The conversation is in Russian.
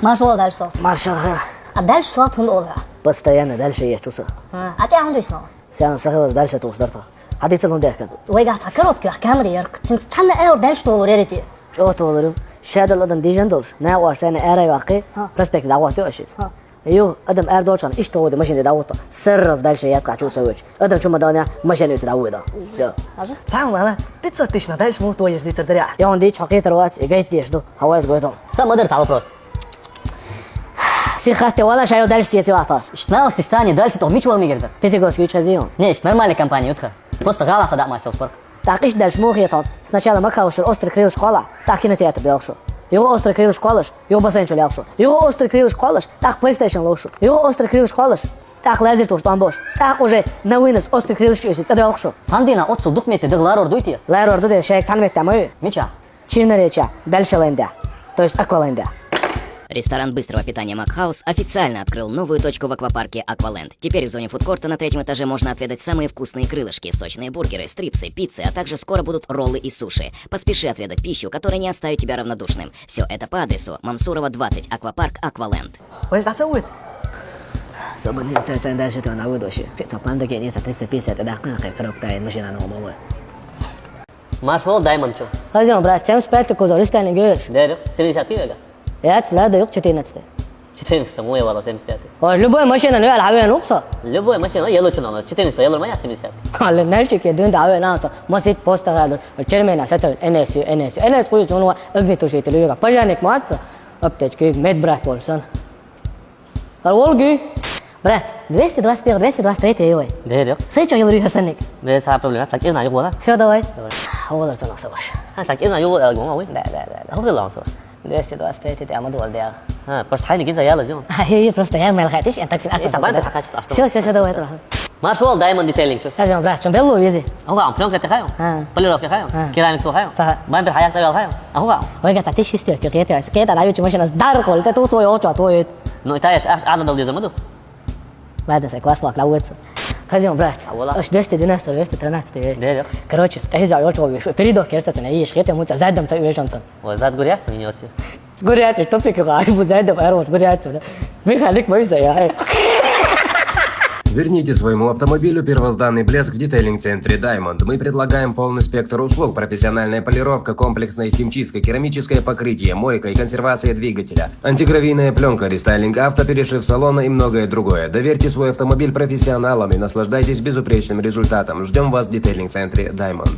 Маршал дальше сов. Маршал. А дальше сов он олга. Постоянно дальше я чувствую. А ты عنده يسمع. Сян сахалас дальше туш дарта. Хadi целон дехкад. ويقع تفكروا بكي كامري يرك تستنى ايه دالش طول ريتي. Чот оларым. Шадал адам дижан долш. На вар сана арай вақи. Проспект даваты ашис. Ю адам ар долчан иш тоуд машин давата. Сырраз дальше я ткачу цавыч. Адам чумадания машин ют давыда. Всё. Сам она. Ты точно дальше мог то ездить дря. Я он ди чакет рвать и гайт дешду. Хавайс гойтом. Сам модер та вопрос. Сихате вала шаю дальше сетюата. Ишнал стане дальше то мичвал мигердер. Пятигорский чазион. Не, нормальная компания утра. Просто гала сада мастер спорт. Так иш дальше мухиятон. Сначала макаушер острый крыл школа. Так кинотеатр делшу. Его острый крыл школаш. Его бассейн чулялшу. Его острый крыл школаш. Так PlayStation лошу. Его острый крыл школаш. Так лазер туш тамбош. Так уже на вынос острый крыл шкёсит. Это делшу. Сандина отцу духмети дыглар ордуйти. Лайр орду де шейк цанмет тамы. Мича. Чинареча. Дальше ленда. То есть акваленда. Ресторан быстрого питания Макхаус официально открыл новую точку в аквапарке Акваленд. Теперь в зоне фудкорта на 3-м этаже можно отведать самые вкусные крылышки, сочные бургеры, стрипсы, пиццы, а также скоро будут роллы и суши. Поспеши отведать пищу, которая не оставит тебя равнодушным. Все это по адресу Мамсурова, 20, аквапарк Акваленд. وإيش تسوي؟ Собаный царь дальше то на выдоще. Пиццапанда генится 350 дакык кроктайн машина на умовой. Маршал даймонд чо. Хозяин, брат, 75 кузов, рестайлинг гёш. Дерек, 70 килога. Я цлада юк 14. 14 мой вала 75. О, любой машина ну я хавен укса. Любой машина ело чуна 14 ело моя 70. Алле нальчики дун даве нааса. Масит поста гадо. Чермена сатал NS куй зону агнито шейтелю юга. Пажаник маца. Аптечки мед брат болсон. Волги. Брат, 221, 223 его. Дерек. Сейчо ело юхасаник. Да, са проблема. Сак изна юго да. Все, давай. Волар цана саваш. Сак изна юго да гонга ой. Да. هو غير لانسور 223 تي امدور ديال. ها بس حالي كذا يلا زين هي просто я ما لحقتش انت تكسر إيه، طبعاً أنت سحقت أصلاً. все давай تروح. مارشال دايموند ديتيلينج شو هذا برات شو بيلو يزي. هو عم بلون كنت خايم ها. بلي روك خايم ها. كيراميك تو خايم صح. ما بين حياتك تبع خايم هو عم ويجا تعطيش يستير كيتا كيتا لا يوتي ماشي دار قول تو تو يوتو تو نو تايش اعلى دولة زمدو بعد سكواس لك لوت. هذا برات. والله. ايش 213 ديرك короче تهزا يوتو передок керсата не ешь хете муца задом ца вешонца. وزاد قريات не يوتي горят топик غايب زادом аэропорт горят. Михалик бойся я. Верните своему автомобилю первозданный блеск в детейлинг-центре Diamond. Мы предлагаем полный спектр услуг: профессиональная полировка, комплексная химчистка, керамическое покрытие, мойка и консервация двигателя, антигравийная пленка, рестайлинг авто, перешив салона и многое другое. Доверьте свой автомобиль профессионалам и наслаждайтесь безупречным результатом. Ждем вас в детейлинг-центре Diamond.